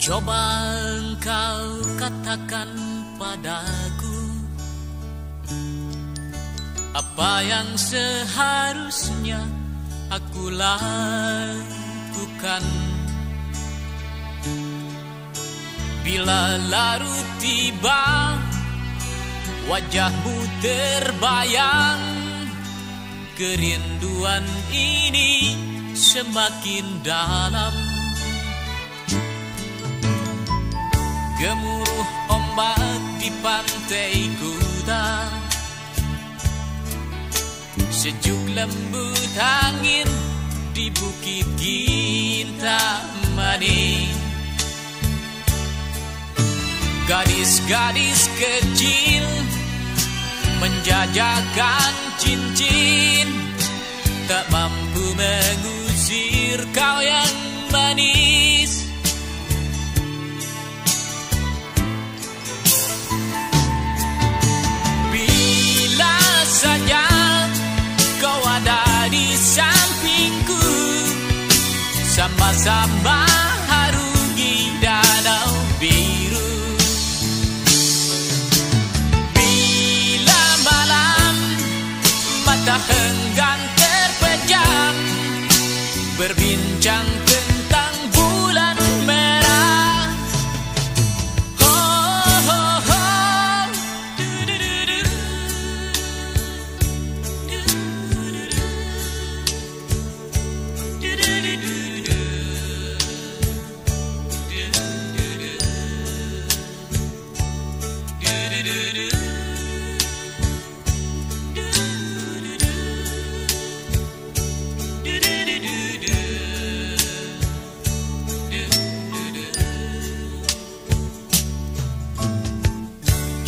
Coba engkau katakan padaku apa yang seharusnya aku lakukan bila larut tiba, wajahmu terbayang, kerinduan ini semakin dalam. Gemuruh ombak di pantai kuta, sejuk lembut angin di bukit Kintamani. Gadis-gadis kecil menjajakan cincin, tak mampu mengusir kau yang manis. Bila saja kau ada di sampingku, sama-sama harungi danau biru. Bila malam mata enggan terpejam, berbincang tentang bulan merah. Oh, oh, oh.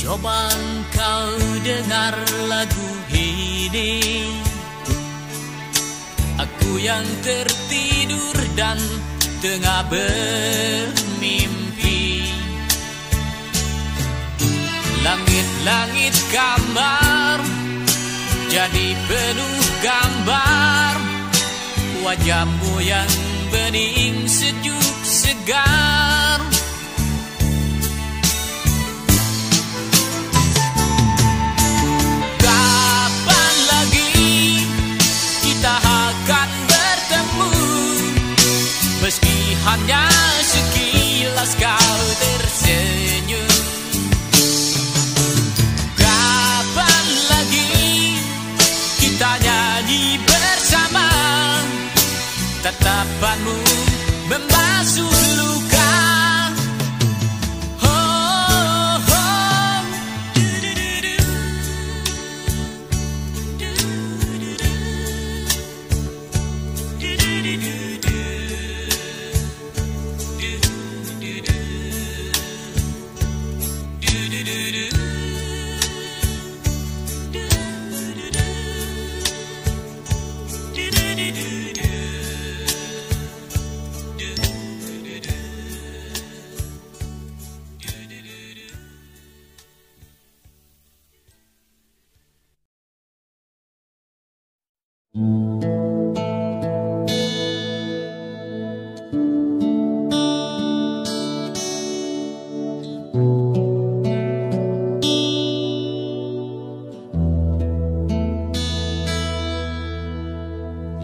Coba engkau dengar lagu ini, aku yang tertidur dan tengah bermimpi. Langit-langit kamar jadi penuh gambar, wajahmu yang bening sejuk segar. Kapan lagi kita akan bertemu, meski hanya sekilas kau tersenyum. Kapan lagi kita nyanyi bersama, tatapanmu membasuh luka.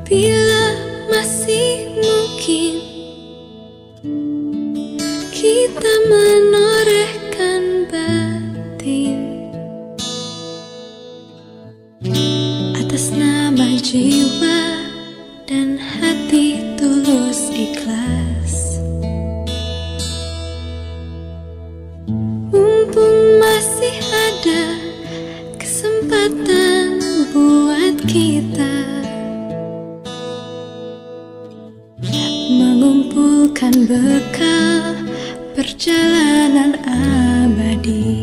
Bila masih mungkin kita menorehkan batin atas nama jiwa dan hati tulus ikhlas, mumpung masih ada kesempatan buat kita mengumpulkan bekal perjalanan abadi.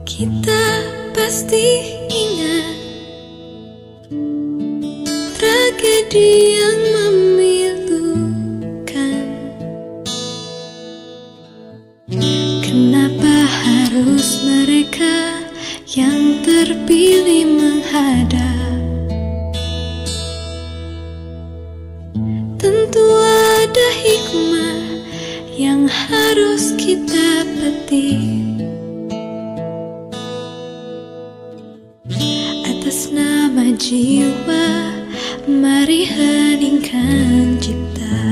Kita pasti ingat tragedi yang memilukan. Kenapa harus mereka yang terpilih menghadap mengerti. Atas nama jiwa, mari heningkan cipta.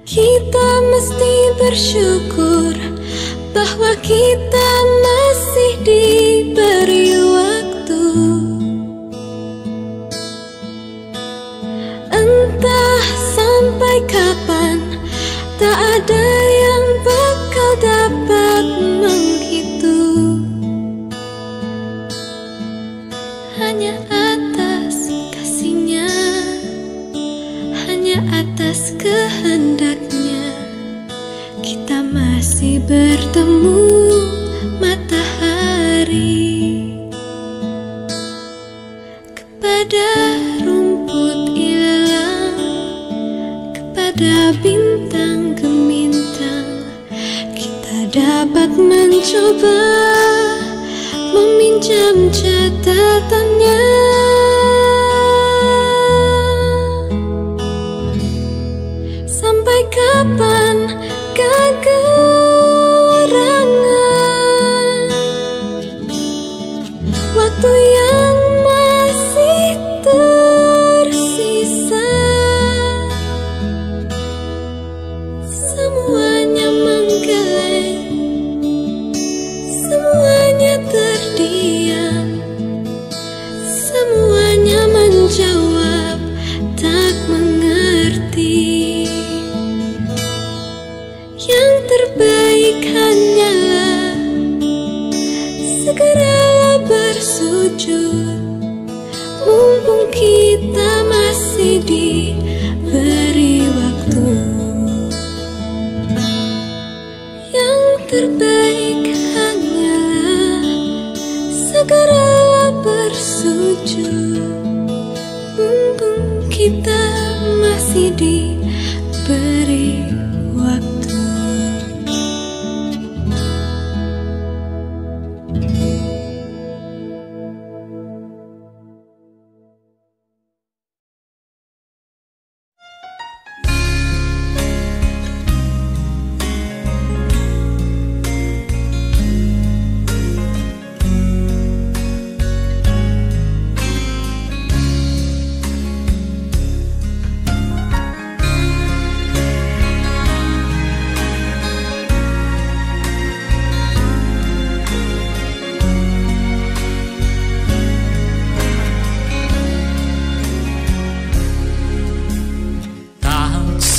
Kita mesti bersyukur bahwa kita masih diberi waktu. Entah sampai kapan, tak ada yang bakal dapat menghitung. Hanya atas kasih-Nya, hanya atas kehendaknya, kita masih bertemu matahari. Kepada rumput ilalang, kepada bintang gemintang, kita dapat mencoba meminjam catatannya. Sampai kapan kegerangan waktu yang masih tersisa? Semuanya menggeleng, semuanya terdiam, semuanya menjawab tak mengerti. Yang terbaik hanyalah segeralah bersujud, mumpung kita masih diberi waktu. Yang terbaik hanyalah segeralah bersujud, mumpung kita masih diberi waktu.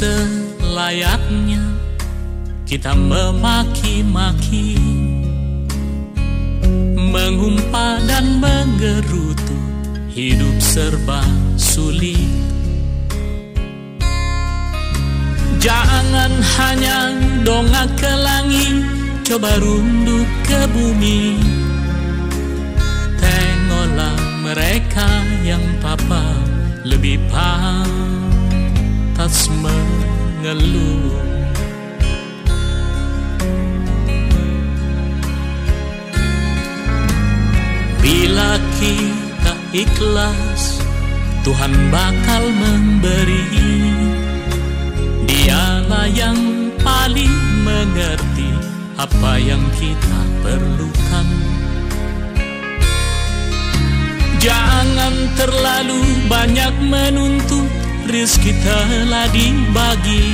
Selayaknya kita memaki-maki, mengumpat dan menggerutu, hidup serba sulit. Jangan hanya dongak ke langit, coba runduk ke bumi. Tengoklah mereka yang papa lebih pantas mengeluh. Bila kita ikhlas, Tuhan bakal memberi. Dialah yang paling mengerti apa yang kita perlukan. Jangan terlalu banyak menuntut, rezeki telah dibagi.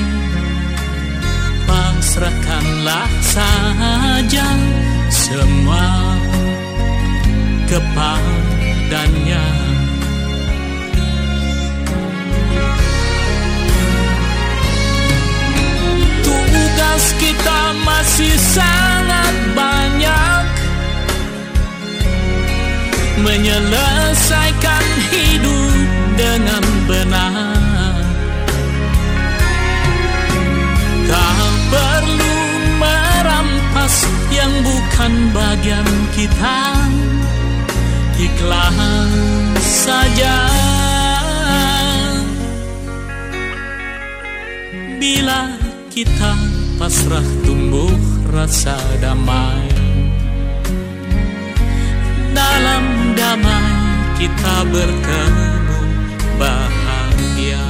Pasrahkanlah saja semua kepadanya. Tugas kita masih sangat banyak, menyelesaikan hidup dengan benar. Tak perlu merampas yang bukan bagian kita, ikhlas saja. Bila kita pasrah, tumbuh rasa damai. Dalam damai kita bertemu bahagia. Dia.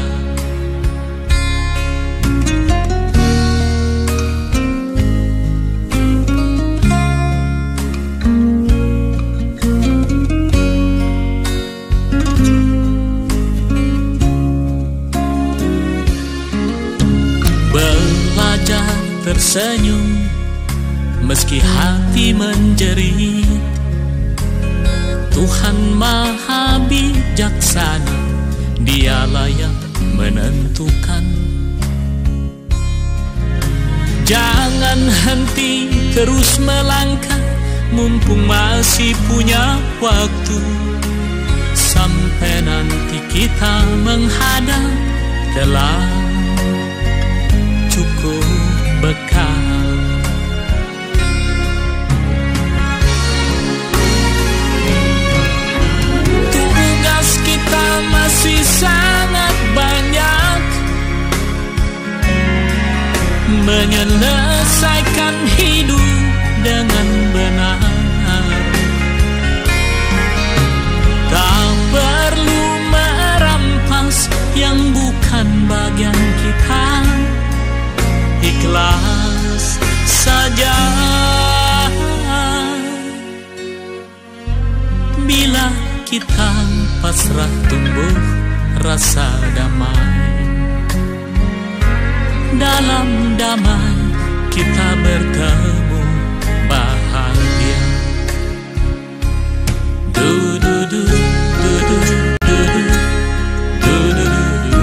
Belajar tersenyum meski hati menjerit. Tuhan Maha Bijaksana, Dialah yang menentukan. Jangan henti terus melangkah, mumpung masih punya waktu. Sampai nanti kita menghadap, telah cukup bekal. Tugas kita masih sangat banyak, menyelesaikan hidup dengan benar. Tak perlu merampas yang bukan bagian kita, ikhlas saja. Bila kita pasrah, tumbuh rasa damai. Dalam damai kita bertemu bahagia. Du du du du du du du du du du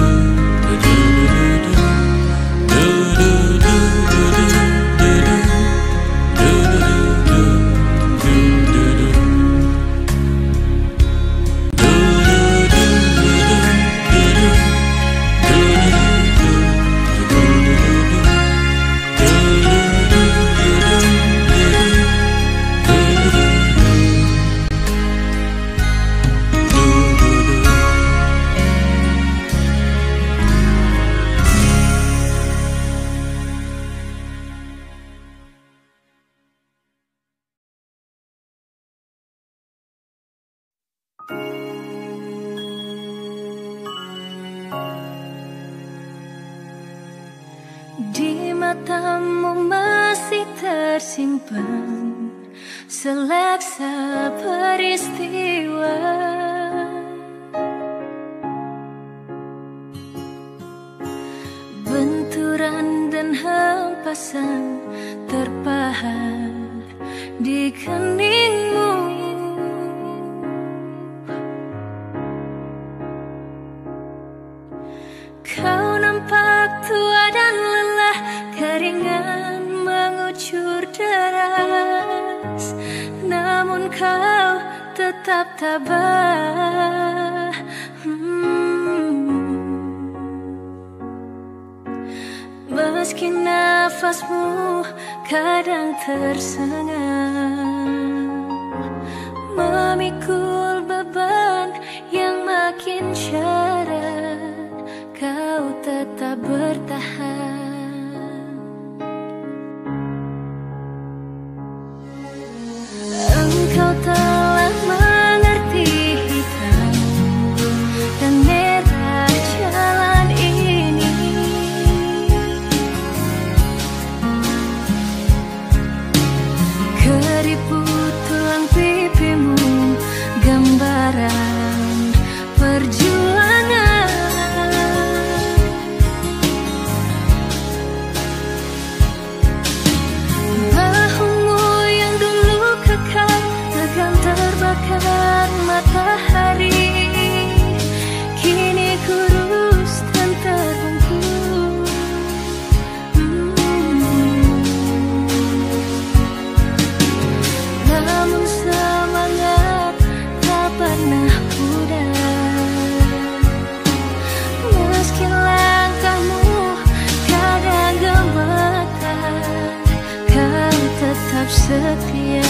Di matamu masih tersimpan seleksa peristiwa, benturan dan hempasan terpahat di keningmu. Kau nampak tua dan lelah, keringat mengucur deras, namun kau tetap tabah. Meski nafasmu kadang tersengal, memikul beban yang makin syarat, kau tetap bertahan. Engkau telah mengerti hitam dan merah jalan ini. Keriput tulang pipimu gambaran perjuangan. Terbakar matahari, kini kurus dan terbungkus. Namun semangat tak pernah pudar, meski langkahmu kadang gemetar, kau tetap setia.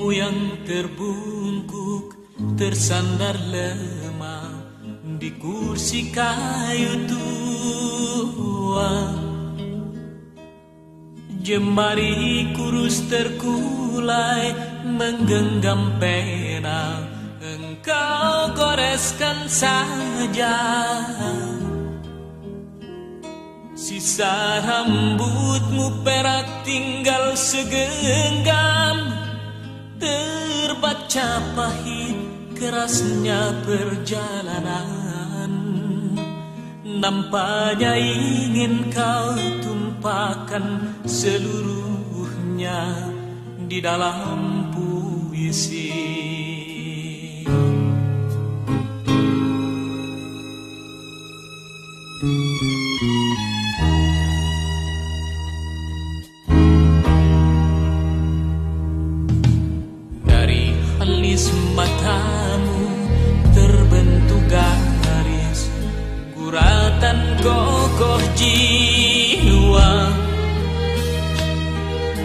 Ibumu yang terbungkuk tersandar lemah di kursi kayu tua. Jemari kurus terkulai menggenggam pena, engkau goreskan saja. Sisa rambutmu perak tinggal segenggam, terbaca pahit kerasnya perjalanan. Nampaknya ingin kau tumpahkan seluruhnya di dalam puisi. Dari alis matamu terbentuk garis, guratan kokoh jiwa.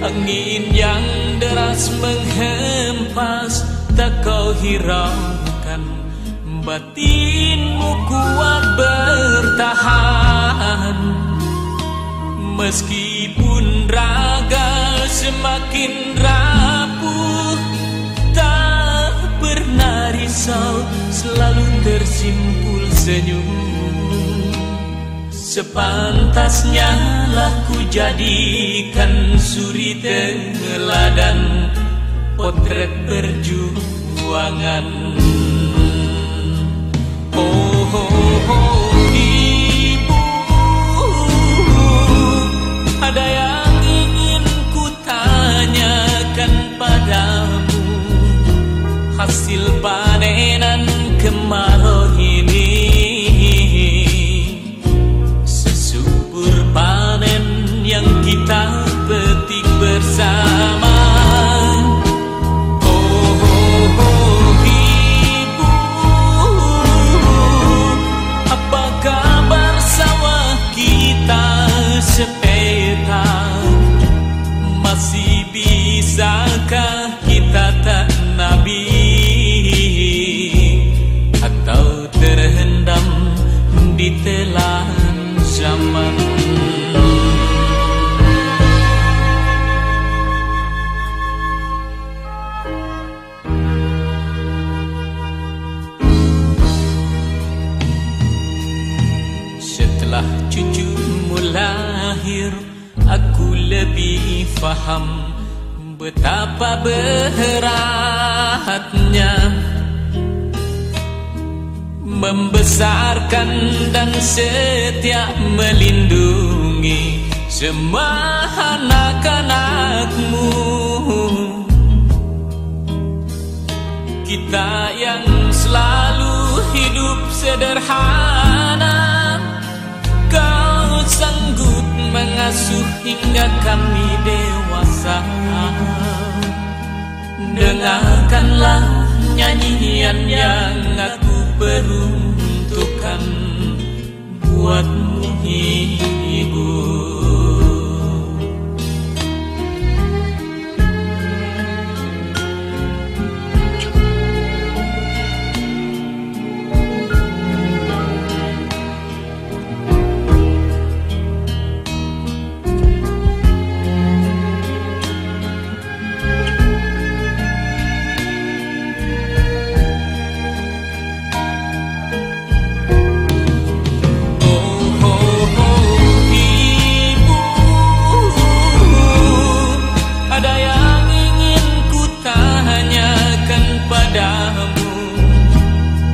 Angin yang deras menghempas tak kau hiraukan, batinmu kuat bertahan. Meskipun raga semakin rapuh, tak pernah risau, selalu tersimpul senyum. Sepantasnya lah ku jadikan suri teladan, potret perjuangan. Oh, oh, oh, ibu, ada yang ingin ku tanyakan padamu. Hasil panenan kemarau ini, sesubur panen yang kita petik bersama. Oh, oh, oh, ibu, apa kabar sawah kita sepeta? Masih bisakah kita tanami, atau terhendam di telan zaman? Setelah cucumu lahir, aku lebih faham betapa beratnya membesarkan dan setia melindungi semua anak-anakmu. Kita yang selalu hidup sederhana, kau sanggup mengasuh hingga kami dewasa. Dengarkanlah nyanyian yang aku peruntukkan buatmu, ibu.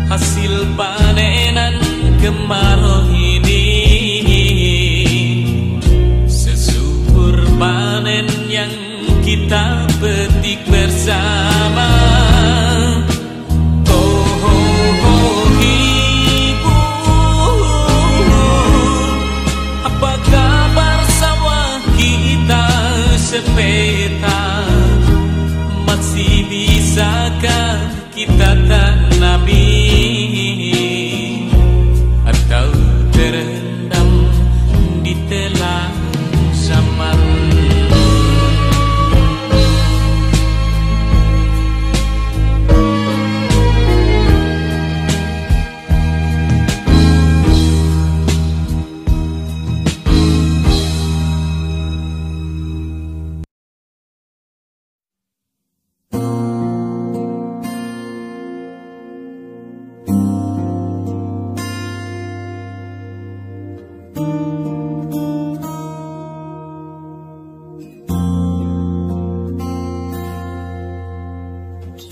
Hasil panenan kemarau ini, sesubur panen yang kita petik bersama. Oh, oh, oh, ibu, apa kabar sawah kita sepeta? Masih bisakah kita tanami, atau terendam di telan zaman?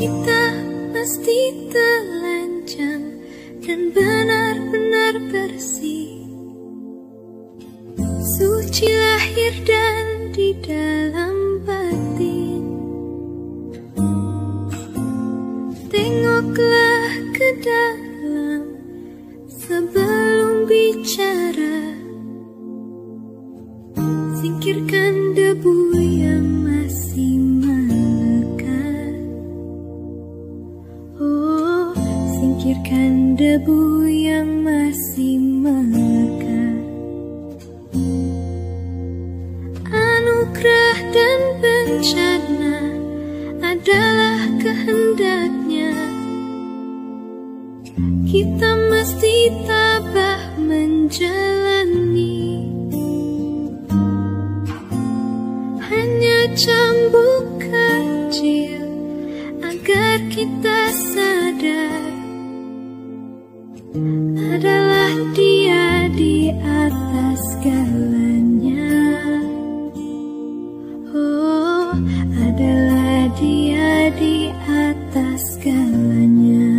kita mesti telanjang dan benar-benar bersih, suci lahir dan di dalam batin. Tengoklah ke dalam sebelum bicara, singkirkan debu yang masih melekat. Oh, singkirkan debu yang masih melekat. Anugerah dan bencana adalah kehendaknya. Kita mesti tabah menjalani. Hanya cambuk kecil agar kita sadar, adalah Dia di atas segalanya. Oh, adalah Dia di atas segalanya.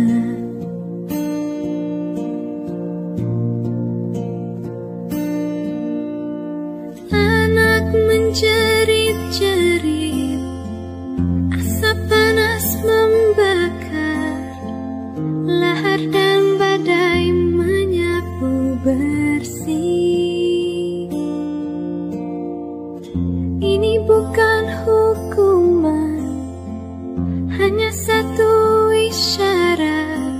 Anak menjerit-jerit, asap panas membakar, lahar dan badai menyapu bersih. Ini bukan hukuman, hanya satu isyarat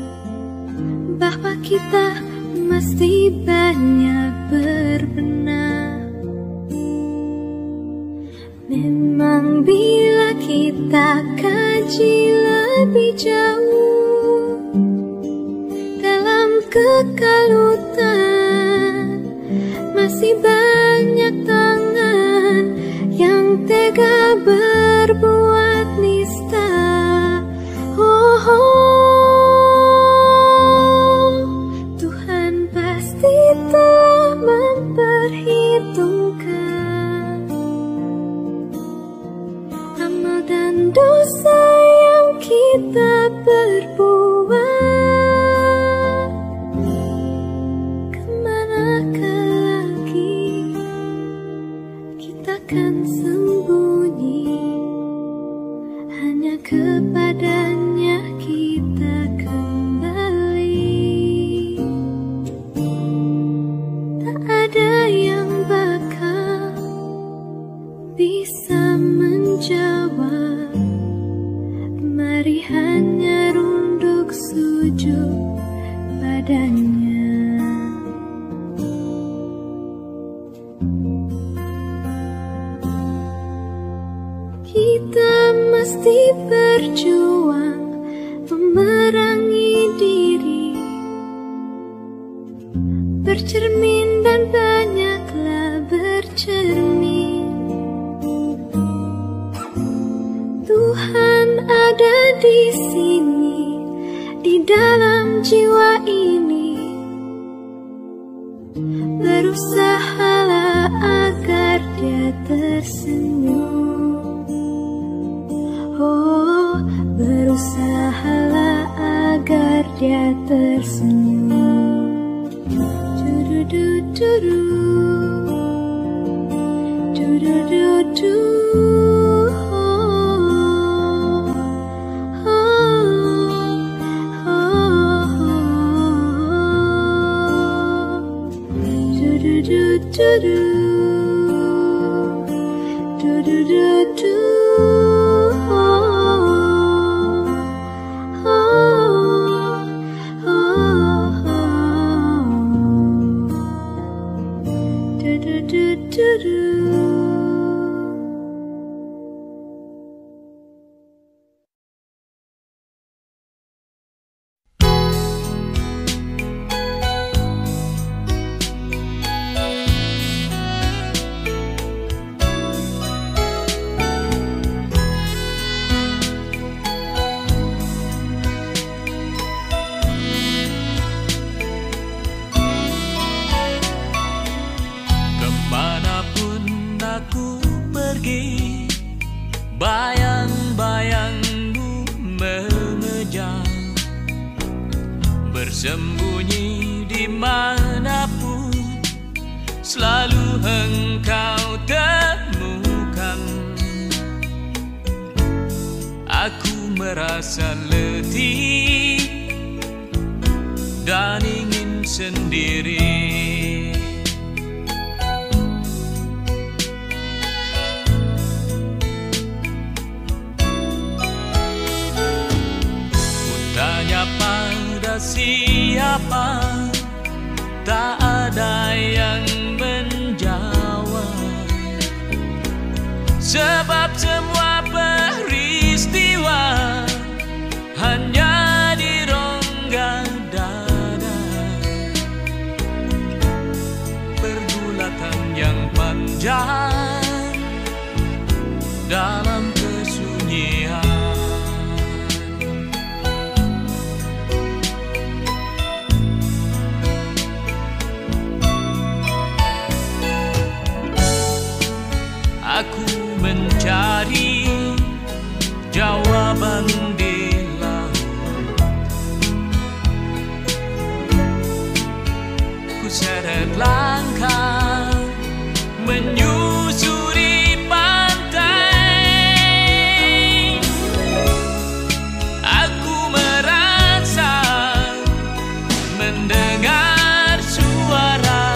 bahwa kita mesti banyak berbenah. Memang bila kita kaji lebih jauh dalam kekalutan, masih banyak tangan yang tega berbuat nista. Oh, oh, Tuhan pasti telah memperhitungkan amal dan dosa yang kita berbuat. Kemanakah lagi kita akan sembunyi? Hanya kepadanya kita kembali. Tak ada yang bakal bisa menjawab. Mari hanya runduk sujud padanya. Kita mesti berjuang memerangi diri, bercermin dan banyaklah bercermin. Tuhan ada di sini, di dalam jiwa ini. Berusahalah agar Dia tersenyum. Oh, berusahalah agar Dia tersenyum. Du-du-du-du-du, du-du-du-du. Do-do-do, do-do-do-do. Bayang-bayangmu bersembunyi dimanapun, selalu engkau temukan. Aku merasa letih dan ingin sendiri. Kutanya pada siapa, tak ada yang menjawab. Sebab semua peristiwa hanya di rongga dada. Pergulatan yang panjang dalam kesunyian. Aku mencari jawaban di laut. Ku seret langkah menyusuri pantai. Aku merasa mendengar suara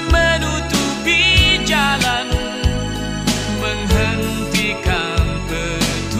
menutupi jalan, menghentikan petualangan.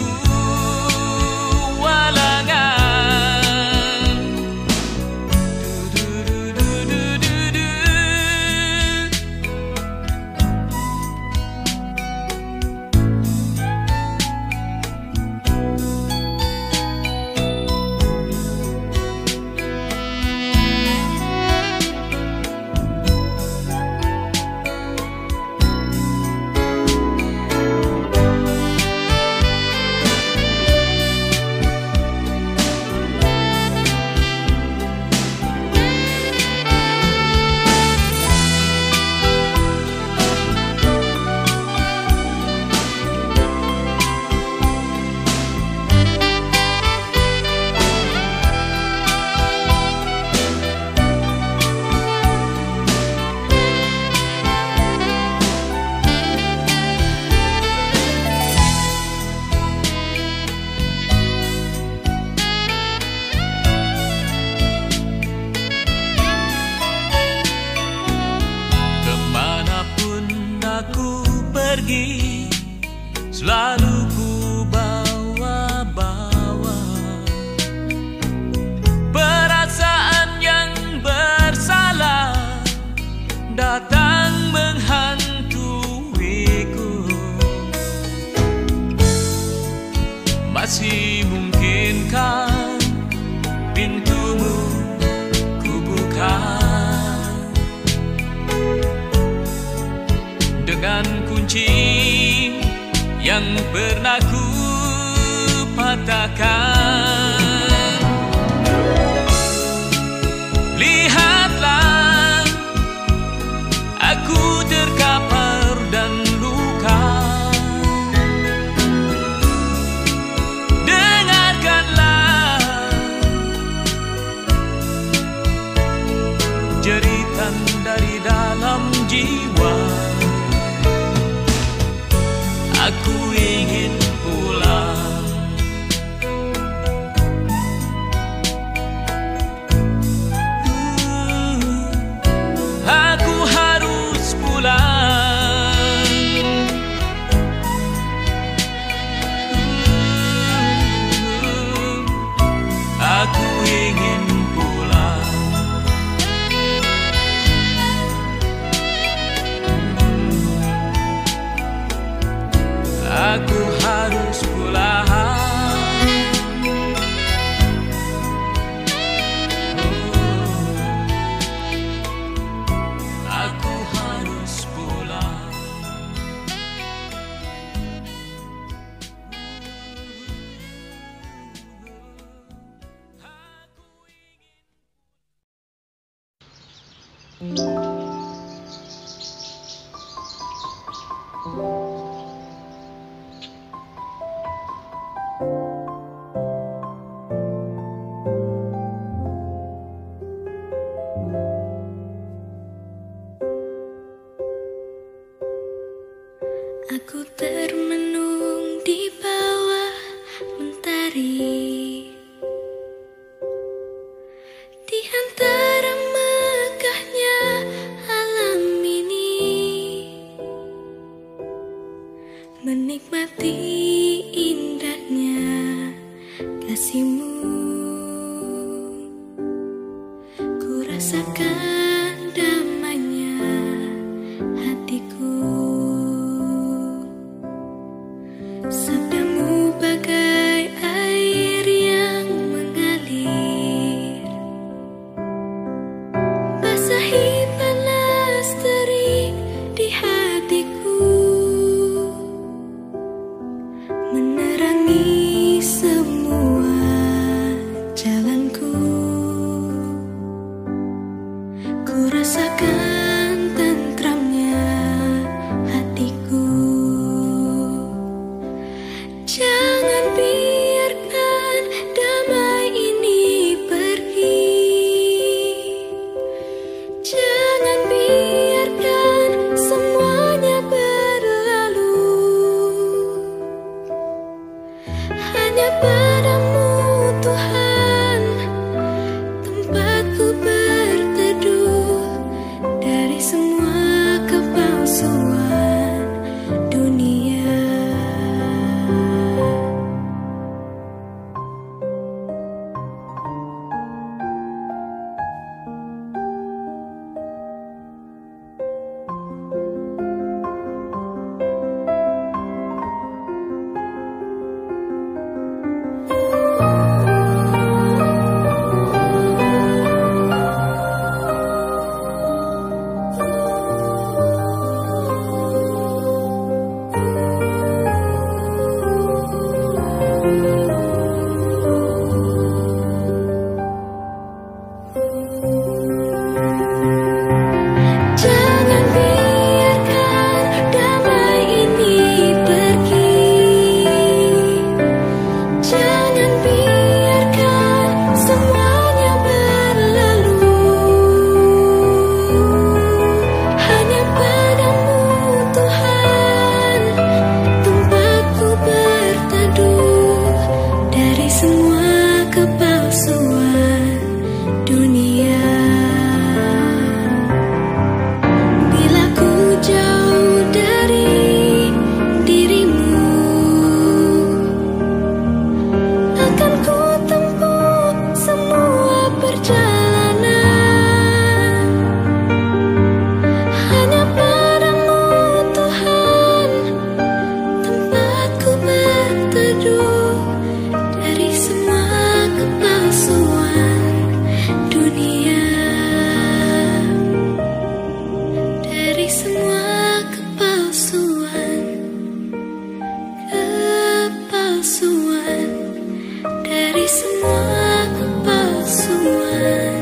Kemanapun aku pergi, selalu ku bawa-bawa perasaan yang bersalah datang menghantuiku. Masih mungkinkah pintumu ku buka dengan kunci yang pernah ku patahkan? Lihatlah, aku terkapar dan luka. Dengarkanlah jeritan dari dalam jiwa. Aku ingin pulang. Aku harus pulang. Aku ingin pulang. Aku harus pulang. Aku harus pulang. Aku termenung di bawah mentari, di antara megahnya alam ini, menikmati indahnya kasih-Mu. Ku rasakan damainya hatiku. Sabda-Mu bagai air yang mengalir, basahi panas terik di hatiku, menerangi semua jalanku. Ku rasakan tentramnya hatiku. Jangan biarkan damai ini pergi. Jangan biarkan semuanya berlalu. Hanya padamu Tuhan tempatku berteduh dari semua kepalsuan dunia. Jangan biarkan damai ini pergi. Jangan biarkan semuanya berlalu. Hanya padamu Tuhan tempatku berteduh dari semua kepalsuan dunia. Bila ku jauh dari diri-Mu, akan ku tempuh semua perjalanan. Hanya padamu Tuhan tempatku berteduh dari semua kepalsuan dunia. Dari semua kepalsuan, dari semua kepalsuan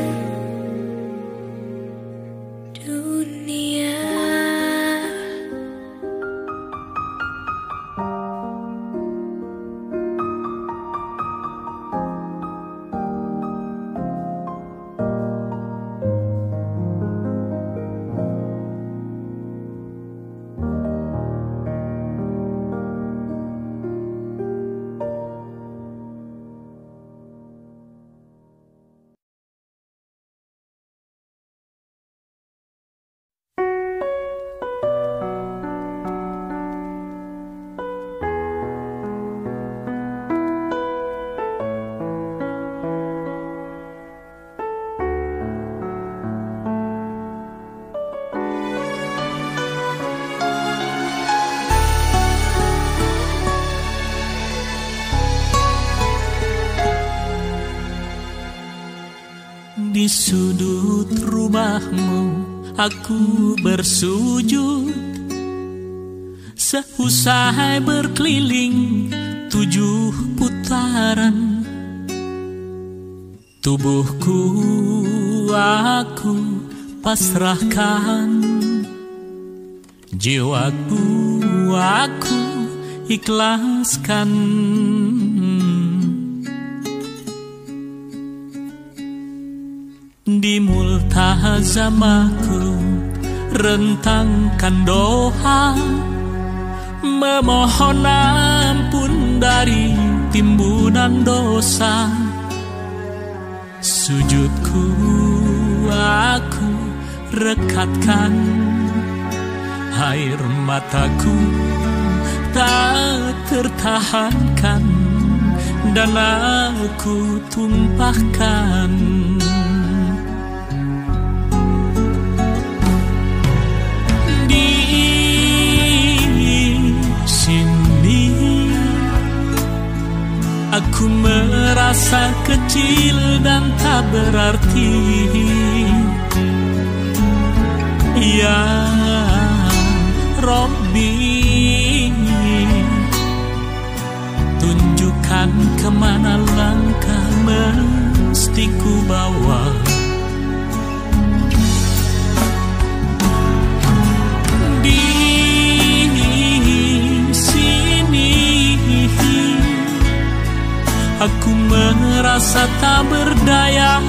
dunia. Di sudut rumah-Mu aku bersujud, seusai berkeliling 7 putaran. Tubuhku aku pasrahkan, jiwaku aku ikhlaskan. Di multazamaku rentangkan doa memohon ampun dari timbunan dosa. Sujudku aku rekatkan, air mataku tak tertahankan, dan aku tumpahkan. Di sini aku merasa kecil dan tak berarti. Ya Robbi, tunjukkan kemana langkah mesti ku bawa. Di sini aku merasa tak berdaya,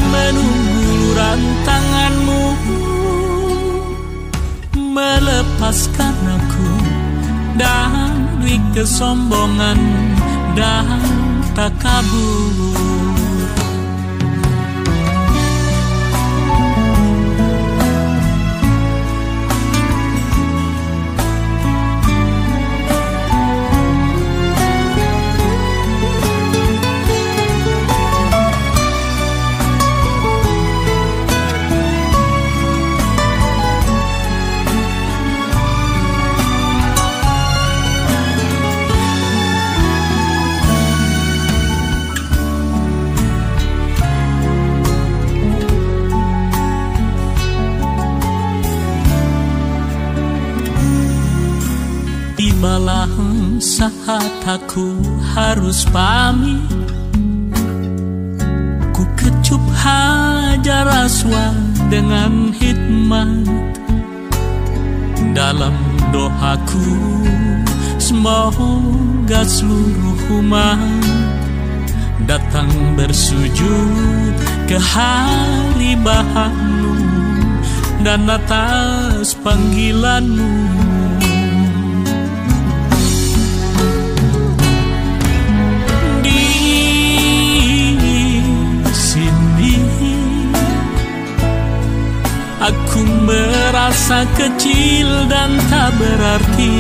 menunggu uluran tanganmu melepaskan aku dari kesombongan dan takabur. Tibalah saat aku harus pamit, ku kecup hajar aswad dengan hikmat. Dalam doaku semoga seluruh umat datang bersujud ke haribahanmu dan atas panggilanmu. Aku merasa kecil dan tak berarti.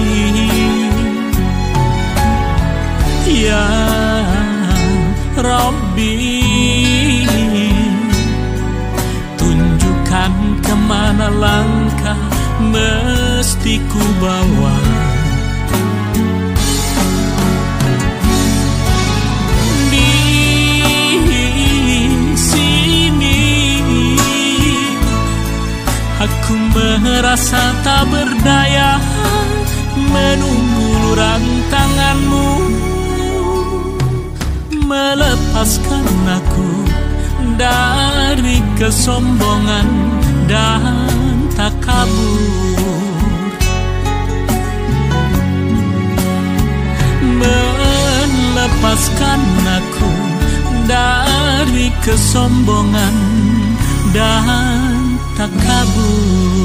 Ya Robbi, tunjukkan kemana langkah mesti ku bawa. Aku merasa tak berdaya, menunggu uluran tanganmu melepaskan aku dari kesombongan dan takabur. Melepaskan aku dari kesombongan dan takabur.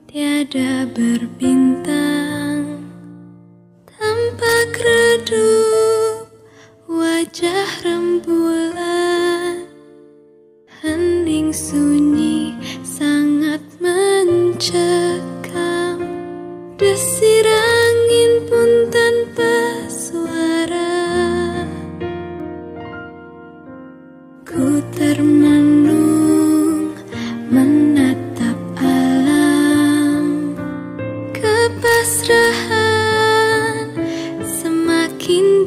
Tiada berbintang, tampak redup wajah rembulan, hening sunyi sangat mencekam, desir angin pun tanpa suara. Ku termenung menatap alam, kepasrahan semakin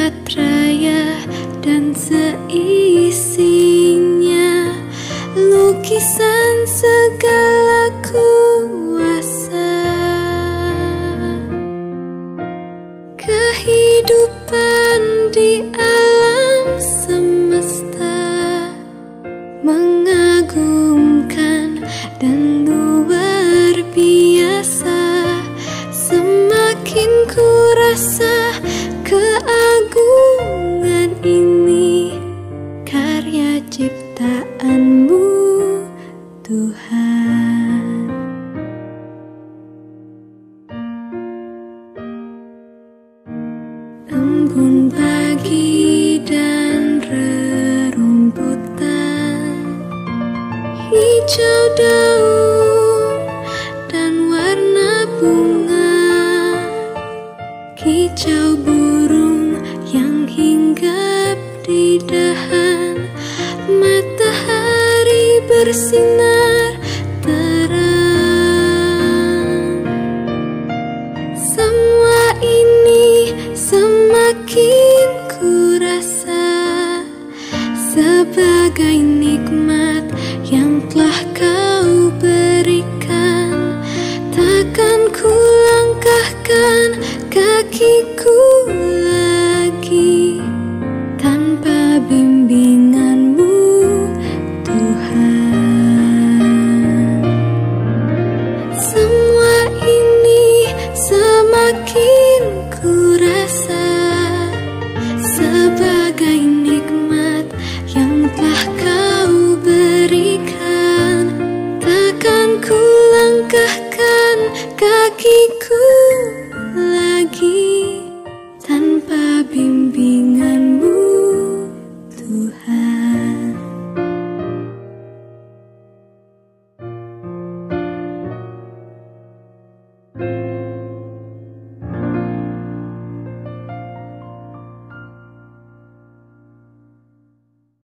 jagat raya dan seisinya, lukisan segala kuasa. Kehidupan di alam semesta mengagumkan dan luar biasa. Semakin ku rasa keagungan ini, karya ciptaanmu Tuhan. Embun pagi dan rerumputan hijau dan